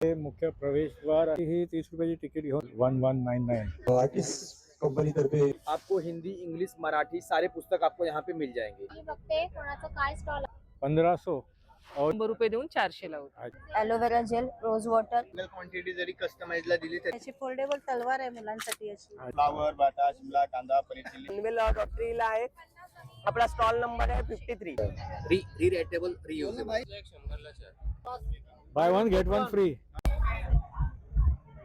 हे मुख्य प्रवेशद्वार ही 30 रुपयाची तिकीट घेऊन 1199 आर्टिस्ट कंपनी तर्फे आपको हिंदी, इंग्लिश, मराठी सारे पुस्तक आपको यहाँ पे मिल जाएंगे। मी बघते कोणाचं काय स्टॉल 1500 और 100 रुपये देऊन 400 लावतो. Aloe vera gel, rose water, quantity जरी कस्टमाइजला दिली तर त्याची फोल्डेबल तलवार आहे मुलांसाठी अशी. फ्लावर, बाटा, शिमला, कांदा, पनीर चिल्ली, पनवेल डॉक्टरीला आहे. आपला स्टॉल नंबर आहे 53. रिरेटेबल, reusable. Buy one get one free.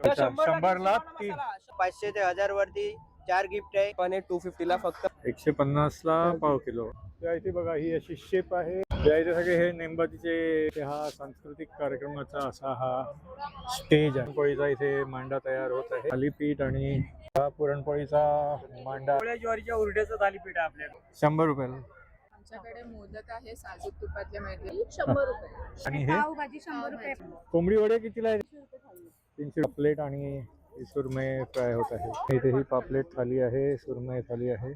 100 ला 3 500 ते 1000 वरती 4 गिफ्ट आहे. पण 250 ला फक्त 150 ला पाव किलो. त्या इथे बघा ही अशी शेप आहे. त्या इथे सगळे हे नेमबाजीचे हा सांस्कृतिक कार्यक्रमाचा असा हा स्टेज आहे. पुरणपोळीचा इथे मांडा तयार होत आहे. थालीपीठ आणि हा पुरणपोळीचा मांडा ज्वारीच्या उरड्याचं थालीपीठ आहे आपल्याकडे 100 रुपयाला. आमच्याकडे मोदक आहे साजूक तुपातले मिळतील 100 रुपये. आणि हे पावभाजी 100 रुपये. कोंबडी वडे कितीला आहे? 300 प्लेट आणि सुरमई फ्राय होत आहे. इथे ही पापलेट थाली आहे, सुरमई थाली आहे.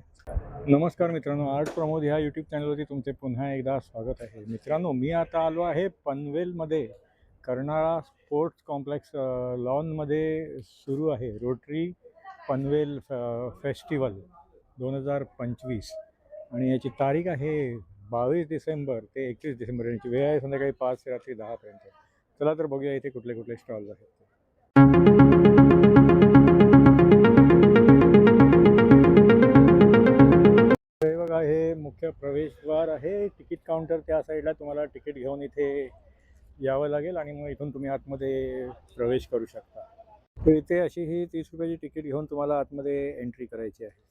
नमस्कार मित्रांनो, आर्ट प्रमोद ह्या यूट्यूब चॅनलवरती तुमचे पुन्हा एकदा स्वागत आहे. मित्रांनो, मी आता आलो आहे पनवेलमध्ये. कर्नाळा स्पोर्ट्स कॉम्प्लेक्स लॉनमध्ये सुरू आहे रोटरी पनवेल फेस्टिवल 2025 आणि याची तारीख आहे 22 डिसेंबर ते 31 डिसेंबर. याची वेळ आहे संध्याकाळी 5 ते रात्री 10 पर्यंत. चला तर बघूया इथे कुठले कुठले स्टॉल्स आहेत. हे बघा, हे मुख्य प्रवेशद्वार आहे. तिकीट काउंटर त्या साईडला. तुम्हाला तिकीट घेऊन इथे यावं लागेल आणि मग इथून तुम्ही आतमध्ये प्रवेश करू शकता. तर इथे अशी ही 30 रुपयाची तिकीट घेऊन तुम्हाला आतमध्ये एंट्री करायची आहे.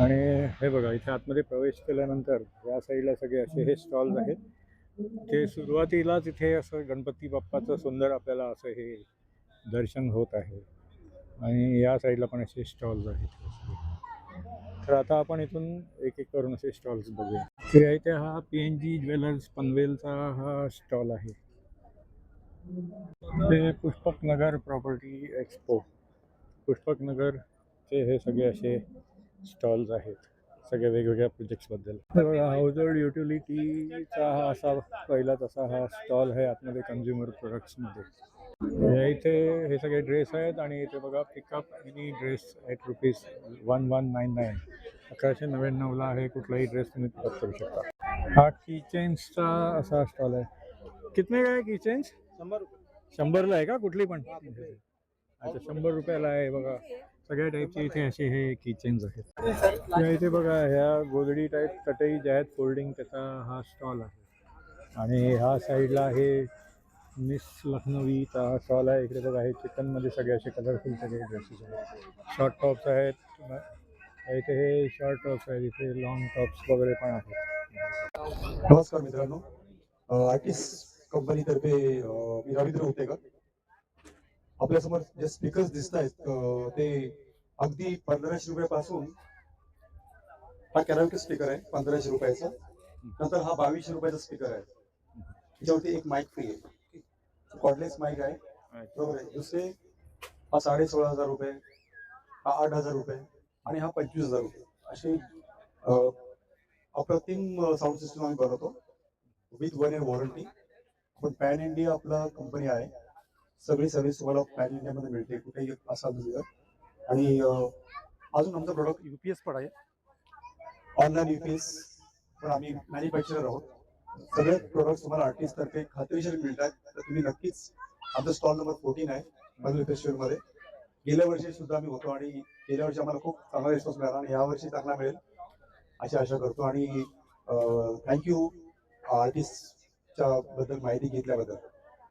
आणि हे बघा, इथे आतमध्ये प्रवेश केल्यानंतर या साईडला सगळे असे हे स्टॉल्स आहेत. ते सुरुवातीलाच इथे असं गणपती बाप्पाचं सुंदर आपल्याला असं हे दर्शन होत आहे. आणि या साईडला पण असे स्टॉल्स आहेत. तर आता आपण इथून एक एक करून असे स्टॉल्स बघूया. तर इथे हा PNG ज्वेलर्स पनवेलचा हा स्टॉल आहे. ते पुष्पक नगर प्रॉपर्टी एक्सपो, पुष्पक नगरचे हे सगळे असे स्टॉल्स आहेत, सगळे वेगवेगळ्या प्रोजेक्ट्सबद्दल. हाऊसहोल्ड युटिलिटीचा हा असा पहिलाच असा हा स्टॉल आहे आतमध्ये कन्झ्युमर प्रोडक्ट्समध्ये. इथे हे सगळे ड्रेस आहेत आणि इथे बघा pick up any dress at rupees 1199 1199ला आहे. कुठलाही ड्रेस तुम्ही पिकअप करू शकता. हा कीचेन्सचा असा स्टॉल आहे. कितने का आहे कीचेन्स? 100 रुपये. 100ला आहे का? कुठली पण? अच्छा, 100 रुपयाला आहे. बघा सगळ्या टाईपचे इथे असे हे कीचेन्स आहेत. या इथे बघा ह्या गोदडी टाईप चटई ज्या आहेत फोल्डिंग, त्याचा हा स्टॉल आहे. आणि ह्या साईडला हे मिस लखनवीचा हा स्टॉल आहे. इकडे बघा हे चिकनमध्ये सगळे असे कलरफुल सगळे ड्रेसेस आहेत. शॉर्ट टॉप्स आहेत. इथे हे शॉर्ट टॉप्स आहेत. इथे लॉंग टॉप्स वगैरे पण आहेत. नमस्कार मित्रांनो, आर्टिस्ट कंपनी तर्फे मी रवींद्र उतेकर. आपल्यासमोर जे स्पीकर्स दिसत आहेत ते अगदी 1500 रुपयापासून हा कॅराओके स्पीकर आहे 1500 रुपयाचा. नंतर हा 2200 रुपयाचा स्पीकर आहे. त्याच्यावरती एक माईक फ्री आहे, कॉर्डलेस माईक आहे, बरोबर आहे. दुसरे हा 16,500 रुपये, हा 8,000 रुपये आणि हा 25,000 रुपये. असे अप्रतिम साऊंड सिस्टम आम्ही बनवतो विथ 1 year वॉरंटी. पण पॅन इंडिया आपला कंपनी आहे. सगळी सर्व्हिस तुम्हाला पॅन इंडियामध्ये मिळते कुठेही असाल तुम्ही. आणि अजून आमचा प्रोडक्ट UPS पण आहे, ऑनलाईन UPS पण आम्ही मॅन्युफॅक्चरर आहोत. सगळे प्रोडक्ट्स तुम्हाला आर्टिस्ट तर्फे खात्रीशीर मिळतात. तर तुम्ही नक्कीच आमचा स्टॉल नंबर 14 आहे पनवेल फेस्टिवलमध्ये. गेल्या वर्षी सुद्धा आम्ही होतो आणि गेल्या वर्षी आम्हाला खूप चांगला रिस्पॉन्स मिळाला आणि यावर्षी चांगला मिळेल अशी आशा करतो. आणि थँक्यू आर्टिस्टच्या बद्दल माहिती घेतल्याबद्दल.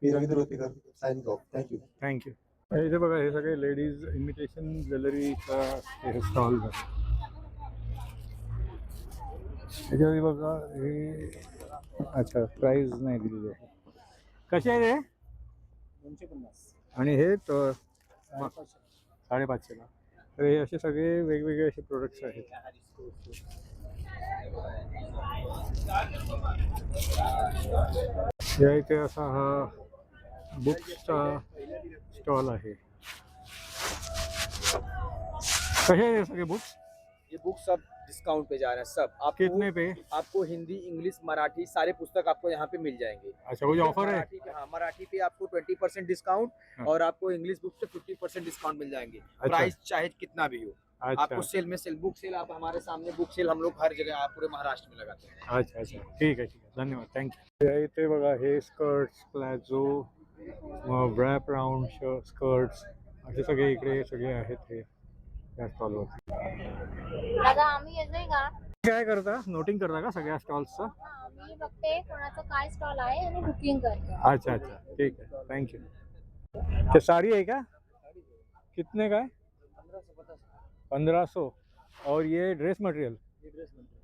मी Ravindra Utekar signing off. Thank you. Thank you. इथे बघा हे सगळे लेडीज इमिटेशन ज्वेलरीचा हे स्टॉल्स आहेत. याच्यामध्ये बघा हे अच्छा प्राईज नाही दिलेली आहे. कसे आहे हे? 250 आणि हे 550ला. तर हे असे सगळे वेगवेगळे असे प्रोडक्ट्स आहेत. या इथे असा हा बुक्सचा स्टॉल आहे. कसे आहे हे सगळे बुक्स? ये बुक सब डिस्काउंट पे जा रहे हैं सब। आपको कितने पे? आपको हिंदी, इंग्लिश, मराठी सारे पुस्तक आपको यहाँ पे मिल जाएंगे। अच्छा, कुछ ऑफर है? मराठी पे, हाँ, मराठी पे आपको 20% डिस्काउंट हाँ। और आपको इंग्लिश बुक पे 50% डिस्काउंट मिल जाएंगे। प्राइस चाहे कितना भी हो। अच्छा आपको सेल में सेल, बुक सेल, आप हमारे सामने बुक सेल हम लोग हर जगह, आप पूरे महाराष्ट्र में लगाते हैं। अच्छा अच्छा, ठीक आहे ठीक आहे, धन्यवाद, थँक्यू. इथे बघा हे skirts, palazzo, wrap round skirts असे सगळे इकडे सगळे आहेत हे या स्टॉलवर. दादा आम्ही येतोय का? काय करता, नोटिंग करता का सगळ्या स्टॉल्सचं? हा, मी बघते कोणाचं काय स्टॉल आहे आणि बुकिंग करते. अच्छा अच्छा, ठीक है, थैंक यू. ये साड़ी है क्या? कितने का है? 1500. और ये ड्रेस मटेरियल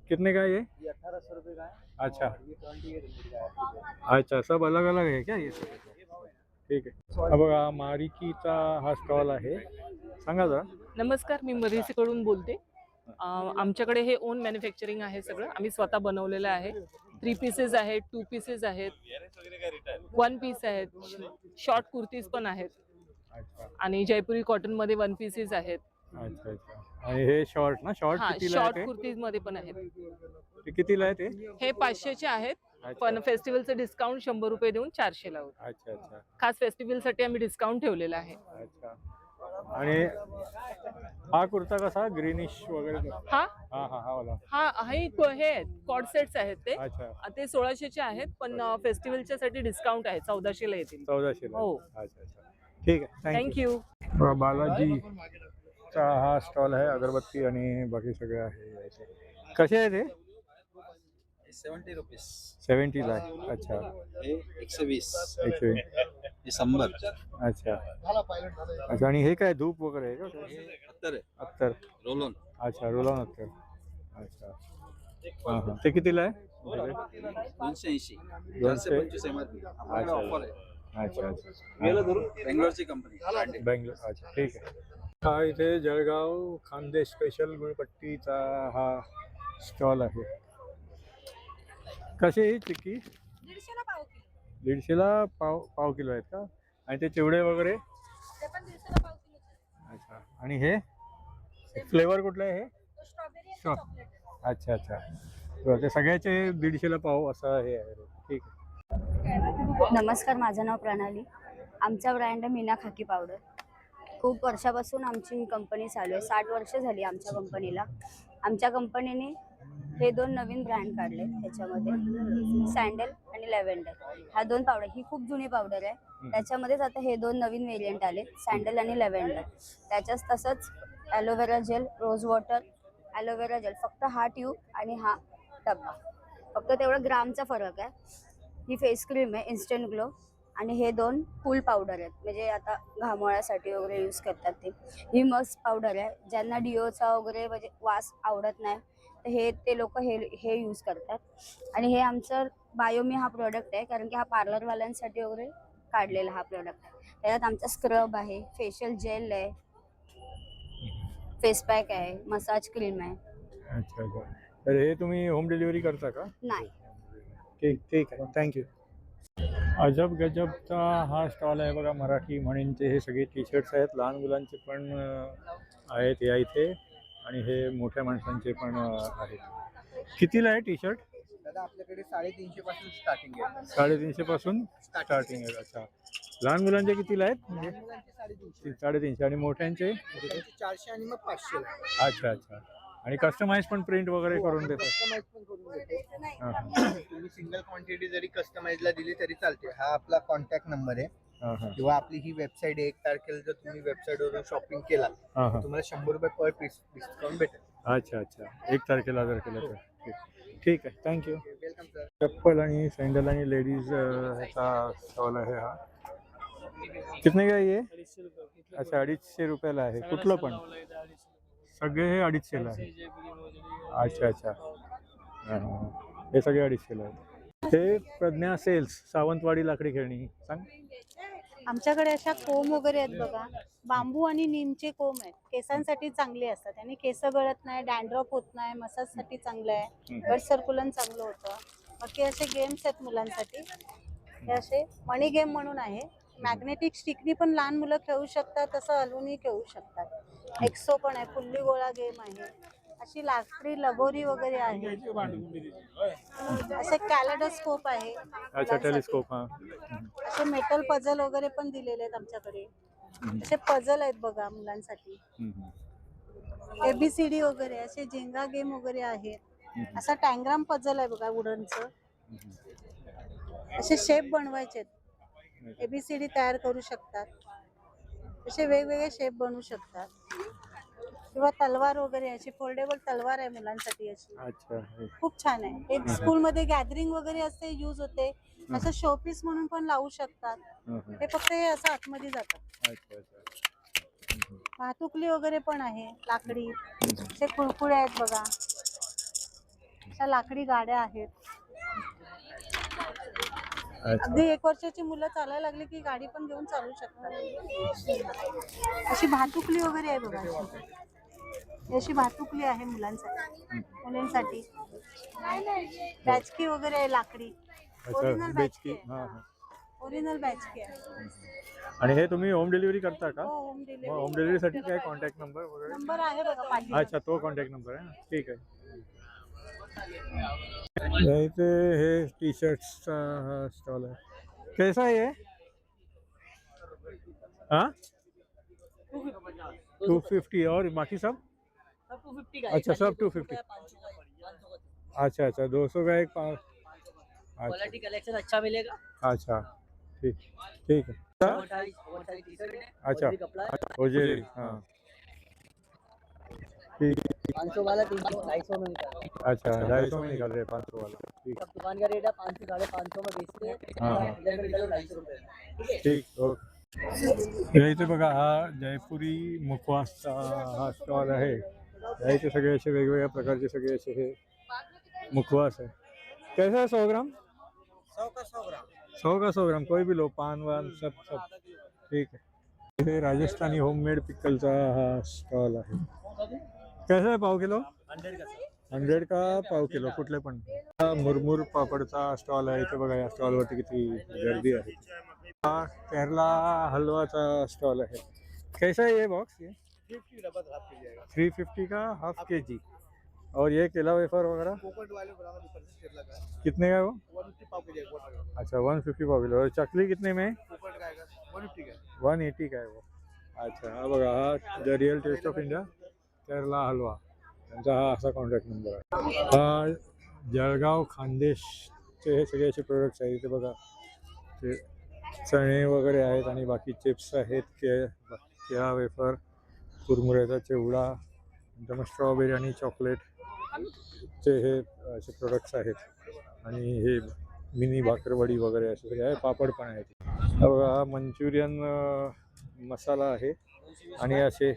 कितने का है ये? 1800 रुपये का है। अच्छा ये 28 का है। अच्छा, सब अलग अलग है क्या ये? ठीक आहे. हा बघा मारिकीचा हा स्टॉल आहे, सांगा जरा. नमस्कार, मी मरीसीकडून बोलते. आमच्याकडे हे ओन मॅन्युफॅक्चरिंग आहे सगळं, आम्ही स्वतः बनवलेलं आहे. 3 पीसेस आहेत, 2 पीसेस आहेत, 1 पीस आहेत, शॉर्ट कुर्तीज पण आहेत अच्छा आणि जयपुरी कॉटन मध्ये 1 पीसेस आहेत. अच्छा अच्छा. आणि हे शॉर्ट ना, शॉर्ट हा, कितीला शॉर्ट आहे कुर्तीज मध्ये पण आहेत. ते कितीला आहे ते? हे 500 चे आहेत, अच्छा पण फेस्टिवलचं डिस्काउंट 100 रुपये देऊन 400 ला होतं. अच्छा अच्छा खास फेस्टिवलसाठी आम्ही डिस्काउंट ठेवलेला आहे. अच्छा. आणि हा कुर्ता कसा, ग्रीनिश वगैरे? हा हा हा हा वाला. हे कॉर्ड सेट्स आहेत ते. अच्छा, ते 1600 चे आहेत, पण फेस्टिवलच्या साठी डिस्काउंट आहे, 1400 ला येतील. 1400 ला. हो. अच्छा अच्छा, ठीक आहे, थँक्यू. थँक्यू. बालाजीचा हा स्टॉल आहे, अगरबत्ती आणि बाकी सगळे आहे. कसे आहे ते? 70 रुपीस। 70 ला आहे. अच्छा, 120। 120. दिसंबर। अच्छा अच्छा. आणि हे काय, धूप वगैरे आहे का? अत्तर है। अत्तर. Roll on. अच्छा, रोल ऑन अत्तर. अच्छा हां हां. ते कितीला आहे? 280। 225 MRP। अच्छा ऑफर है। अच्छा अच्छा. बेंगलोरची कंपनी। बेंगलोर. अच्छा, ठीक आहे. हा इथे जळगाव खानदेश स्पेशल गुळपट्टीचा हा स्टॉल आहे. कशी आहे ही चिक्की? 150ला पाव किलो. 150ला पाव किलो आहेत का? आणि ते चिवडे वगैरे? ते पण 150ला पाव किलो. अच्छा. आणि हे फ्लेवर कुठलं आहे हे? स्ट्रॉबेरी आणि स्ट्रॉ- चॉकलेट. अच्छा अच्छा. बरं, ते सगळ्याचे 150ला पाव असं हे आहे. ठीक आहे. नमस्कार, माझं नाव प्रणाली. आमचा ब्रँड आहे मीना खाकी पावडर. खूप वर्षापासून आमची ही कंपनी चालू आहे. 60 वर्ष झाली आमच्या कंपनीला. आमच्या कंपनीने हे 2 नवीन ब्रँड काढले, त्याच्यामध्ये सँडल आणि लॅव्हेंडर. ह्या 2 पावडर, ही खूप जुनी पावडर आहे. त्याच्यामध्येच आता हे 2 नवीन व्हेरियंट आले, सँडल आणि लॅव्हेंडर. त्याच्याच तसंच aloe vera gel, rose water, aloe vera gel. फक्त हा ट्यूब आणि हा डब्बा, फक्त तेवढा ग्रामचा फरक आहे. ही फेस क्रीम आहे इन्स्टंट ग्लो, आणि हे 2 कूल पावडर आहेत, म्हणजे आता घामोळ्यासाठी वगैरे यूज करतात ते. ही मस्त पावडर आहे. ज्यांना डिओचा वगैरे म्हणजे वास आवडत नाही, तर ते लोक हे यूज करतात. आणि हे आमचं बायोमी हा प्रोडक्ट आहे, कारण की हा पार्लरवाल्यांसाठी वगैरे काढलेला हा प्रोडक्ट आहे. त्याच्यात आमचा स्क्रब आहे, फेशियल जेल आहे, फेस पॅक आहे, मसाज क्रीम आहे. अच्छा अच्छा. तर हे तुम्ही होम डिलिव्हरी करता का? नाही, ठीक ठीक आहे, थँक्यू. अजब गजबचा हा स्टॉल आहे बघा. मराठी म्हणींचे हे सगळे टी शर्ट्स आहेत, लहान मुलांचे पण आहेत या इथे, आणि हे मोठ्या माणसांचे पण आहेत. कितीला आहे टी शर्ट? दादा आपल्याकडे 350 पासून स्टार्टिंग आहे। 350 पासून स्टार्टिंग आहे. अच्छा. लहान मुलांचे कितीला आहेत? म्हणजे 350. आणि मोठ्यांचे? 400 आणि मग 500 ला। अच्छा अच्छा. आणि कस्टमाइज पण प्रिंट वगैरे करून देतात? कस्टमाइज पण करून देतो। हां हां तुम्ही सिंगल क्वांटिटी जरी कस्टमाइजला दिली तरी चालते। हा आपला कॉन्टॅक्ट नंबर आहे, हां हां किंवा आपली ही वेबसाईट आहे. 1 तारखेला जर तुम्ही वेबसाईटवरून शॉपिंग केला हां हां. तुम्हाला 100 रुपये पर पीस डिस्काउंट भेटेल। अच्छा अच्छा. 1 तारखेला जर केलं तर ठीक आहे, थँक्यू. Welcome sir. चप्पल आणि सँडल आणि लेडीज ह्याचा स्टॉल आहे हा. कितने का ये? अच्छा, 250 रुपयाला आहे. कुठलं पण? सगळे हे 250ला आहे. अच्छा अच्छा. हां हां. हे सगळे 250ला आहेत. हे प्रज्ञा सेल्स, सावंतवाडी लाकडी खेळणी. सांग. आमच्याकडे अशा कोंब वगैरे आहेत बघा, बांबू आणि नीमचे कोंब आहेत. केसांसाठी चांगले असतात आणि केस गळत नाही, डॅन्ड्रफ होत नाही, मसाजसाठी चांगलं आहे, ब्लड सर्क्युलन चांगलं होतं. बाकी असे गेम्स आहेत मुलांसाठी. हे असे मनी गेम म्हणून आहे. मॅग्नेटिक स्टिकनी पण लहान मुलं खेळू शकतात, तसं हलवूनही खेळू शकतात. एक्सो पण आहे, फुल्ली गोळा गेम आहे. अशी लाकडी लगोरी वगैरे आहे. असे कॅलेडोस्कोप आहे. अच्छा टेलिस्कोप हा. असे मेटल पझल वगैरे पण दिलेले आहेत आमच्याकडे. असे पझल आहेत बघा मुलांसाठी. ABCD वगैरे असे जेंगा गेम वगैरे आहेत. असा टँग्राम पझल आहे बघा वुडनचं. असे शेप बनवायचे आहेत. ABCD तयार करू शकतात. असे वेगवेगळे शेप बनवू शकतात. किंवा तलवार वगैरे अशी फोल्डेबल तलवार आहे मुलांसाठी अशी. अच्छा खूप छान आहे. एक स्कूलमध्ये गॅदरिंग वगैरे असते, यूज होते. असं शोपीस म्हणून पण लावू शकतात. हे फक्त हे असं आतमध्ये जातात. अच्छा अच्छा. भातुकली वगैरे पण आहे लाकडी. असे कुरकुळे आहेत बघा. अशा लाकडी गाड्या आहेत. अगदी 1 वर्षाची मुलं चालायला लागली की गाडी पण घेऊन चालू शकतात. अशी भातुकली वगैरे आहे बघा. ही अशी भातुकली आहे मुलांसाठी, मुलींसाठी. बॅचकी वगैरे आहे लाकडी. ओरिजिनल बॅचकी आहे. ओरिजिनल बॅचकी आहे. आणि हे तुम्ही होम डिलिव्हरी करता का? हो, होम डिलिव्हरी. होम डिलिव्हरीसाठी काय कॉन्टॅक्ट नंबर वगैरे? नंबर आहे बघा पाठी. अच्छा तो कॉन्टॅक्ट नंबर आहे ना. ठीक आहे. इथे हे टी शर्ट्सचा हा स्टॉल आहे. कैसा है ये? हाँ 250 और बाकी सब? सब 250 का. अच्छा सब 250. अच्छा अच्छा 200 का एक क्वालिटी कलेक्शन अच्छा मिलेगा. अच्छा ठीक ठीक है. अच्छा ओजेरी हाँ ठीक. 500 वाला 300 250 में मिलता है. अच्छा 250 में निकल रहे 500 वाला. ठीक सब दुकान का रेट है 500 550 में बेचते हैं. हाँ इधर निकालो 250 रुपए. ठीक ओके. इथे बघा हा जयपुरी मुखवासचा हा स्टॉल आहे. याचे सगळे असे वेगवेगळ्या प्रकारचे सगळे असे हे मुखवास आहे. कैसा है 100 ग्राम? 100 का 100 ग्राम. 100 का 100 ग्राम कोई भी लो. पान वान सब सब ठीक है. इथे राजस्थानी होममेड पिकलचा हा स्टॉल आहे. कैसा आहे पाव किलो? 100 का पाव किलो कुठले पण. मुरमुर पापडचा स्टॉल आहे. इथे बघा या स्टॉलवरती किती गर्दी आहे. हा केरला हलवाचा स्टॉल है. कैसा है ये बॉक्स? ये 350 का हाफ केजी. और ये केला वेफर वगैरह कितने का है वो? 150 पाव के जी. अच्छा 150 पाव किलो. और चकली कितने में? 150 का. 180 का है वो. अच्छा हा बघा हा the real taste of India Kerala halwa त्यांचा हा असा कॉन्टॅक्ट नंबर आहे. हा जळगाव खानदेशचे हे सगळे असे प्रोडक्ट्स आहेत. इथे बघा ते चणे वगैरे आहेत आणि बाकी चिप्स आहेत. केळा वेफर, कुरमुऱ्याचा चिवडा, नंतर स्ट्रॉबेरी आणि चॉकलेटचे हे असे प्रोडक्ट्स आहेत. आणि हे मिनी भाकरवडी वगैरे असे सगळे आहे. पापड पण आहेत. हा बघा हा मंचुरियन मसाला आहे. आणि असे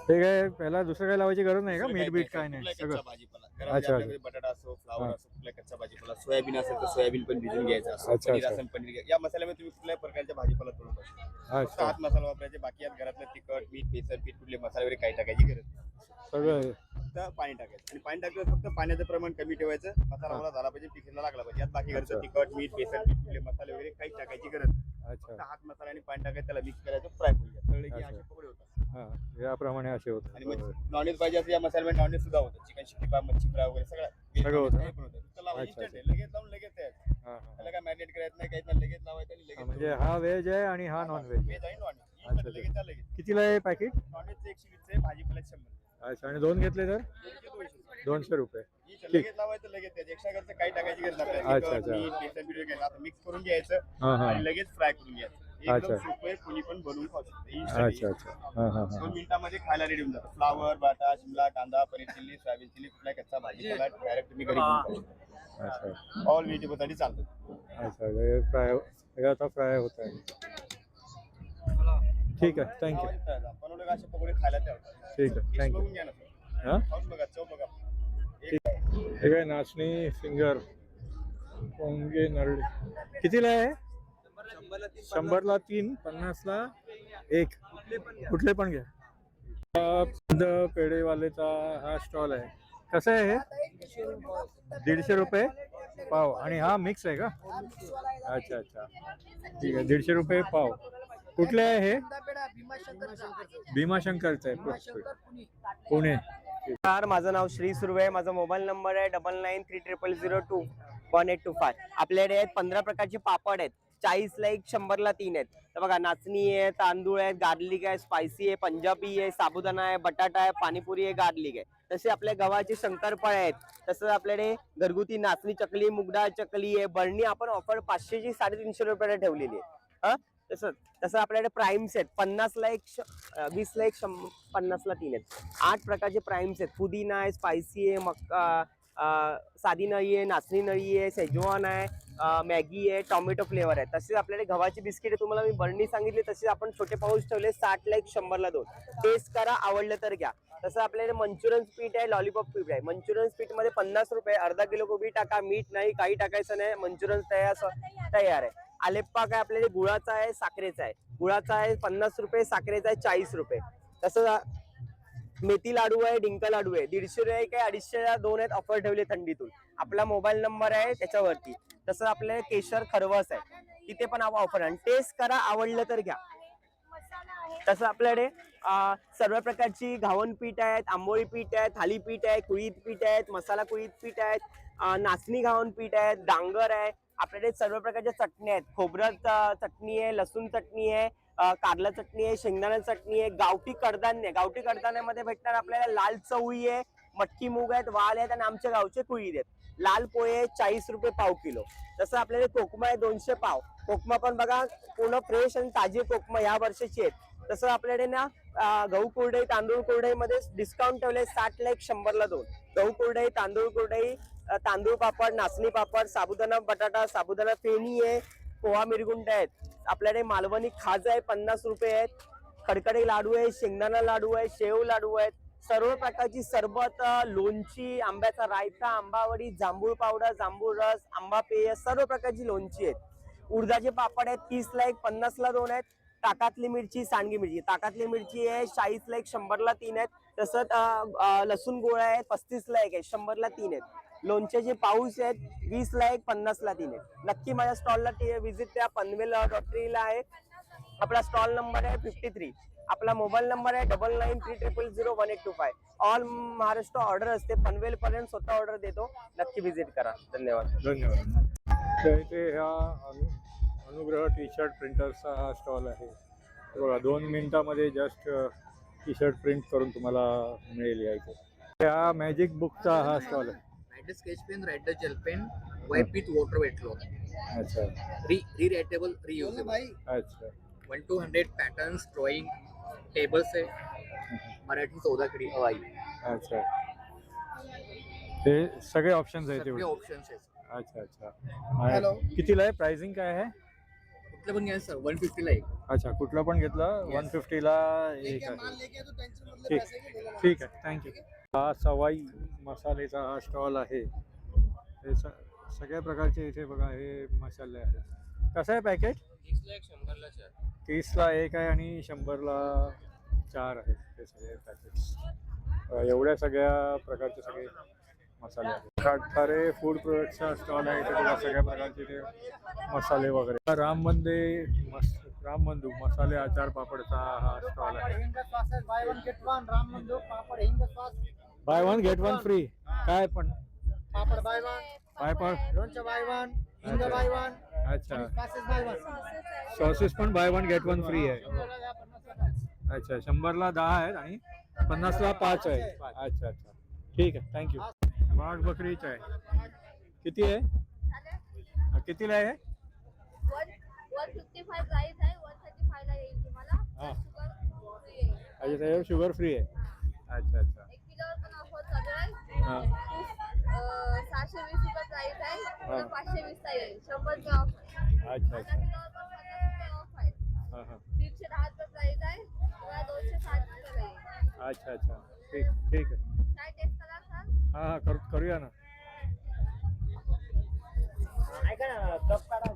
हे काय पहिला दुसरं काय लावायची गरज नाही का? मीठ बीट काय नाही सगळं? अच्छा अच्छा. बटाटा असो, फ्लावर असो, कुठला कच्चा भाजीपाला, सोयाबीन असेल तर सोयाबीन पण भिजून घ्यायचं असं. अच्छा, पनीर अच्छा. असेल पनीर घ्या. या मसाल्यामध्ये तुम्ही कुठल्याही प्रकारच्या भाजीपाला करू शकता. अच्छा हात मसाला वापरायचे. बाकी यात घरातलं तिखट, मीठ, बेसन पीठ, कुठले मसाले वगैरे काही टाकायची गरज नाही. सगळं आहे. फक्त पाणी टाकायचं. आणि पाणी टाकलं फक्त पाण्याचं प्रमाण कमी ठेवायचं. मसाला मला झाला पाहिजे, टिफिनला लागला पाहिजे. यात बाकी घरचं तिखट, मीठ, बेसन पीठ, कुठले मसाले वगैरे काही टाकायची गरज नाही. फक्त अच्छा हात मसाला आणि पाणी टाकायचं, त्याला मिक्स करायचं, फ्राय करून घ्या. तळले की अच्छा. असे पकोडे होतात. हां याप्रमाणे असे आणि होतं. मग नॉनव्हेज पाहिजे असं या मसाल्यामध्ये नॉनव्हेज सुद्धा होतं. चिकन शिक्की पाव, मच्छी फ्राय वगैरे सगळं सगळं होतं. हे पण होतं. नुसतं लावायचं, अच्छा, instant आहे. लगेच लावून लगेच तयार. हां हां. त्याला काय मॅरिनेट करायचं नाही, काहीच नाही. लगेच लावायचं आणि लगेच म्हणजे हा व्हेज आहे आणि हा नॉन व्हेज. व्हेज आणि नॉनव्हेज अच्छा, लगेच त्या लगेच. कितीला आहे पॅकेट? नॉनव्हेजचं 120 आहे, भाजीपाल्याचं 100. अच्छा आणि 2 घेतले तर दोनशे 200. 200 रुपये. लगेच लावायचं लगेच त्याचं. एक्स्ट्रा खर्च काही टाकायची गरज नाही. अच्छा, आपल्याला अच्छा. तिखट, मीठ, बेसन पीठ वगैरे आता मिक्स करून घ्यायचं हां हां. आणि लगेच फ्राय करून घ्यायचं. अच्छा. एकदम सोपं आहे, कोणी पण बनवून खाऊ शकते. Instant आहे. अच्छा अच्छा हां हां 2 हां. मिनिटामध्ये खायला रेडी होऊन जातं. फ्लावर, बटाटा, शिमला, कांदा, पनीर चिल्ली, सोयाबीन चिल्ली, कुठला कच्चा भाजीपाला डायरेक्ट तुम्ही घरी बनवून खाऊ शकता. अच्छा ऑल व्हेजिटेबलसाठी चालतं. अच्छा हे फ्राय हे आता फ्राय होत आहे. ठीक आहे थँक्यू. बनवलं का असे पकोडे खायला तयार होतात. ठीक आहे टेस्ट थँक्यू. बघून घ्या ना. हां खाऊन बघा, चव बघा. हे काय नाचणी फिंगर पोंगे नरडी कितीला आहे? 100ला 3, 50ला 1. कुठले पण घ्या. पेढेवालेचा हा स्टॉल आहे. कसं आहे हे? 150 रुपये पाव. आणि हा मिक्स आहे का? अच्छा अच्छा ठीक आहे 150 रुपये पाव. कुठले आहे हे? भीमाशंकरचं आहे. पुणे. नमस्कार, माझं नाव श्री सुर्वे. माझा मोबाईल नंबर आहे 9930021825. आपल्याकडे आहेत 15 प्रकारचे पापड आहेत. 40ला 1, 100ला 3 आहेत. तर बघा, नाचणी आहे, तांदूळ आहे, गार्लिक आहे, स्पायसी आहे, पंजाबी आहे, साबुदाणा आहे, बटाटा आहे, पाणीपुरी आहे, गार्लिक आहे. तसे आपल्या गव्हाचे शंकरपाळे आहेत. तसं आपल्याकडे घरगुती नाचणी चकली, मुगडाळ चकली आहे. बरणी आपण ऑफर 500ची 350 रुपयाला ठेवलेली आहे. तसं आपल्याकडे प्राइम्स आहेत. 50ला 1, 20ला 1, 50ला 3 आहेत. 8 प्रकारचे प्राइम्स आहेत. पुदिना आहे, स्पायसी आहे, साधी नळी आहे, नाचणी नळी आहे, सेजवान आहे, मॅगी आहे, टोमॅटो फ्लेवर आहे. तसेच आपल्याकडे गव्हाची बिस्किट तुम्हाला मी बरणी सांगितली, तसे आपण छोटे पाऊस ठेवले. 60ला 1, 100ला 2. टेस्ट करा, आवडलं तर घ्या. तसं आपल्याकडे मंचुरियन पीठ आहे, लॉलीपॉप पीठ आहे. मंचुरियन पीठ मध्ये 50 रुपये, अर्धा किलो कोबी टाका, मीठ नाही, काही टाकायचं नाही, मंचुरियन तयार आहे. आलेप्पा काय आपल्याकडे गुळाचा आहे, साखरेचा आहे. गुळाचा आहे 50 रुपये, साखरेचा आहे 40 रुपये. तसं मेथी लाडू आहे, डिंक लाडू आहे. 150 रुपये काय 250ला 2 आहेत, ऑफर ठेवले थंडीतून. आपला मोबाईल नंबर आहे त्याच्यावरती. तसं आपल्याला केशर खरवस आहे, तिथे पण ऑफर आहे. टेस्ट करा, आवडलं तर घ्या. तसं आपल्याकडे सर्व प्रकारची घावन पीठ आहेत, आंबोळी पीठ आहे, थालीपीठ आहे, कुळीत पीठ आहेत, मसाला कुळीत पीठ आहेत, नाचणी घावन पीठ आहेत, डांगर आहे. आपल्याकडे सर्व प्रकारच्या चटणी आहेत. खोबरं चटणी आहे, लसूण चटणी आहे, कारला चटणी आहे, शेंगदाणा चटणी आहे, गावठी कडधान्य. गावठी कडधान्यामध्ये भेटणार आपल्याला लाल चवळी आहे, मटकी मूग आहेत, वाल आहेत आणि आमच्या गावचे कुळीत आहेत. लाल पोहे 40 रुपये पाव किलो. तसं आपल्याकडे कोकमा आहे 200 पाव. कोकमा पण बघा पूर्ण फ्रेश आणि ताजी कोकमा या वर्षाची आहेत. तसं आपल्याकडे ना गहू कुरडई, तांदूळ कुरडई मध्ये डिस्काउंट ठेवले. 60ला 1, 100ला 2. गहू कुरडई, तांदूळ कुरडई, तांदूळ पापड, नाचणी पापड, साबुदाणा बटाटा, साबुदाणा फेणी आहे, पोहा मिरगुंड आहेत. आपल्याकडे मालवणी खाजा आहे 50 रुपये आहेत. खडखडे लाडू आहे, शेंगदाणा लाडू आहे, शेव लाडू आहेत. सर्व प्रकारची सरबत, लोणची, आंब्याचा रायता, आंबावडी, जांभूळ पावडर, जांभूळ रस, आंबा पेय, सर्व प्रकारची लोणची आहेत. उडदाचे पापड आहेत 30ला 1, 50ला 2 आहेत. ताकातली मिरची, सांडगी मिरची. ताकातली मिरची आहे 40ला 1, 100ला 3 आहेत. तसंच लसूण गोळा आहे 35ला 1 आहे, 100ला 3 आहेत. लोणच्याचे पाऊस आहेत 20ला 1, 50ला 3 आहेत. नक्की माझ्या स्टॉलला व्हिजिट द्या. पनवेल डॉक्टरीला आहे. आपला स्टॉल नंबर आहे 53. आपला मोबाईल नंबर आहे 9930001825. ऑल महाराष्ट्र ऑर्डर असते. पनवेल पर्यंत स्वतः ऑर्डर देतो. नक्की व्हिजिट करा. धन्यवाद. तर इथे ह्या अनुग्रह टी शर्ट प्रिंटर्सचा हा स्टॉल आहे. बघा 2 मिनिटामध्ये जस्ट टी शर्ट प्रिंट करून तुम्हाला मिळेल यायचं. ह्या मॅजिक बुकचा हा स्टॉल आहे. Writer sketch pen, writer gel pen, white with water wet flow. अच्छा. Rewritable, reusable. अच्छा. 1 to 100 पॅटर्न्स, ड्रॉइंग, टेबल्स आहे. मराठी 14 खडी हवाई. अच्छा. हे सगळे ऑप्शन्स आहेत सगळे एवढे. ऑप्शन्स आहेत. अच्छा अच्छा. कितीला आहे? प्राइसिंग काय आहे? कुठलं पण घ्या सर, 150ला एक. अच्छा, कुठला पण घेतला 150ला एक आहे. ठीक आहे, थँक्यू. हा सवाई मसालेचा हा स्टॉल आहे. हे सगळ्या प्रकारचे इथे बघा हे मसाले आहेत. कसं आहे पॅकेट? 30ला 1, 100ला 4. 30ला 1 आहे आणि 100ला 4 आहेत हे सगळे पॅकेट्स. एवढ्या सगळ्या प्रकारचे सगळे मसाले आहेत. खाटखारे फूड प्रोडक्टचा स्टॉल आहे. इथे बघा सगळ्या प्रकारचे ते मसाले वगैरे. रामबंधू मसाले आचार पापडचा हा स्टॉल आहे. Bye one get one free. काय पण पापड बाय वन, पापड लोणचं बाय वन, हिंग बाय वन. अच्छा. Passes by one. सॉसेस पण bye one get one free आहे. अच्छा, 100ला 10 आहेत आणि 50ला 5 आहे. अच्छा अच्छा, ठीक आहे, थँक्यू. वाघ बकरीच आहे. किती आहे? कितीला आहे? 155 प्राइस आहे, 135 ला येईल तुम्हाला. हां. शुगर फ्री आहे. अच्छा, त्याच्यावर शुगर फ्री आहे. अच्छा अच्छा. 1 किलोवर पण ऑफर चालू आहे. हां. 720 रुपये प्राइस आहे, हां. 520 ला येईल. 100 रुपये ऑफ आहे. अच्छा अर्धा अच्छा. किलोवर पण 50 रुपये ऑफ आहे. हां हां. 110 रुपये प्राइस आहे, तुम्हाला 260 रुपये येईल. अच्छा अच्छा, ठीक ठीक आहे. काय टेस्ट करा सर? हां हां, करूया ना. ऐका ना, कप काढा.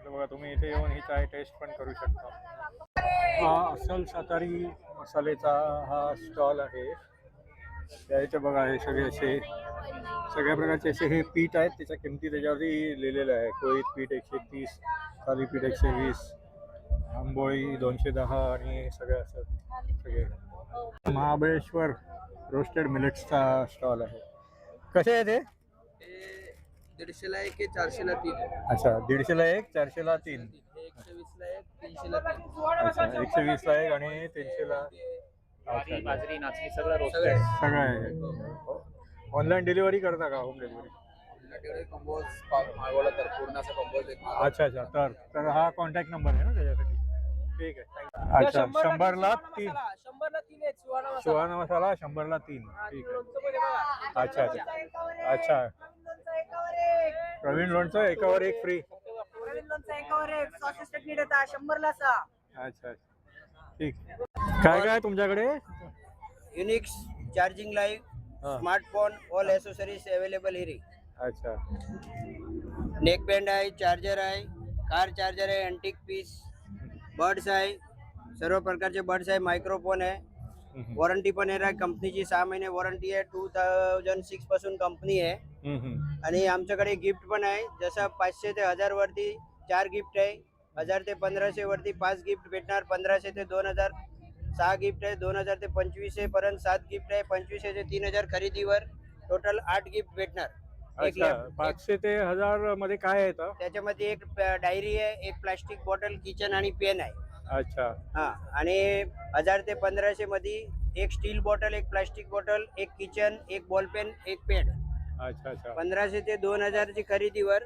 बघा तुम्ही इथे येऊन ही चाय टेस्ट पण करू शकता. हा अस्सल सातारी मसालेचा हा स्टॉल आहे. त्या इथे बघा हे सगळे असे सगळ्या प्रकारचे असे हे पीठ आहेत, त्याच्या किमती त्याच्यावरती लिहिलेल्या आहे. कोळीत पीठ 130, थालीपीठ 120, आंबोळी 210 आणि सगळं असं सगळे. महाबळेश्वर रोस्टेड मिलेट्सचा स्टॉल आहे. कसे आहे ते? 150ला 1 आहे, 400ला 3 आहे. अच्छा, 150ला 1, 400ला 3. 120ला 1, 300ला 3. अच्छा, 120ला 1 आणि 300ला. अच्छा, बाजरी नाचणी सगळं रोस्ट सगळं आहे. सगळं आहे. ऑनलाईन डिलिव्हरी करता का? Home delivery? कंबोज मागवला तर पूर्ण असं कंबोज एक अच्छा अच्छा. तर हा कॉन्टॅक्ट नंबर आहे ना त्याच्यासाठी? ठीक आहे. अच्छा, 100ला 3. 100ला 3 आहेत. सुहाना मसाला 100ला 3. ठीक आहे. अच्छा अच्छा अच्छा. प्रवीण लोणचं एकावर एक फ्री. अच्छा अच्छा. ठीक. काय काय तुमच्याकडे? युनिक्स चार्जिंग लाईट, हा. Smartphone, all accessories available here. अच्छा. नेक बँड आहे, चार्जर आहे, कार चार्जर आहे, अँटिक पीस, बर्ड्स आहे, सर्व प्रकारचे बर्ड्स आहे, मायक्रोफोन आहे. वॉरंटी पण आहे, कंपनीची 6 महिने वॉरंटी आहे. 2006 पासून कंपनी आहे. आणि आमच्याकडे गिफ्ट पण आहे, जसं 500 ते 1000 वरती 4 गिफ्ट आहे, 1000 ते 1500 वरती 5 गिफ्ट भेटणार, 1500 ते 2000 6 गिफ्ट आहे, 2000 ते 2500 पर्यंत 7 गिफ्ट आहे, 2500 ते 3000 खरेदीवर टोटल 8 गिफ्ट भेटणार. अच्छा, 500 ते 1000 मध्ये काय येतं? त्याच्यामध्ये एक डायरी आहे, एक प्लास्टिक बॉटल, किचन आणि पेन आहे. अच्छा. हा, आणि 1000 ते 1500 मध्ये एक स्टील बॉटल, एक प्लास्टिक बॉटल, एक किचन, एक बॉल पेन, एक पेड. अच्छा अच्छा. 1500 ते 2000 ची खरेदीवर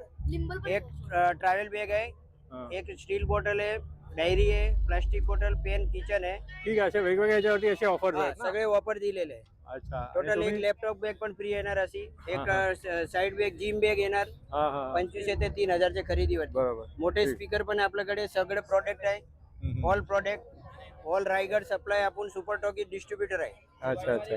एक ट्रॅव्हल बॅग आहे, हा. एक स्टील बॉटल आहे, डायरी आहे, प्लास्टिक बॉटल, पेन, किचन आहे. ठीक आहे. असे वेगवेगळ्या याच्यावरती असे ऑफर हा, आहेत ना? सगळे वापर दिलेले आहे. अच्छा. आणि टोटल एक तुम्ही- लॅपटॉप बॅग पण फ्री येणार, अशी एक हा, साईड बॅग जिम बॅग येणार. हा हा. 2500 ते 3000 च्या खरेदीवर. बरोबर. मोठे ठीक. स्पीकर पण आपल्याकडे सगळे प्रोडक्ट आहे. All product, all Raigad supply, आपण सुपर टॉकीज डिस्ट्रीब्युटर आहे. अच्छा अच्छा.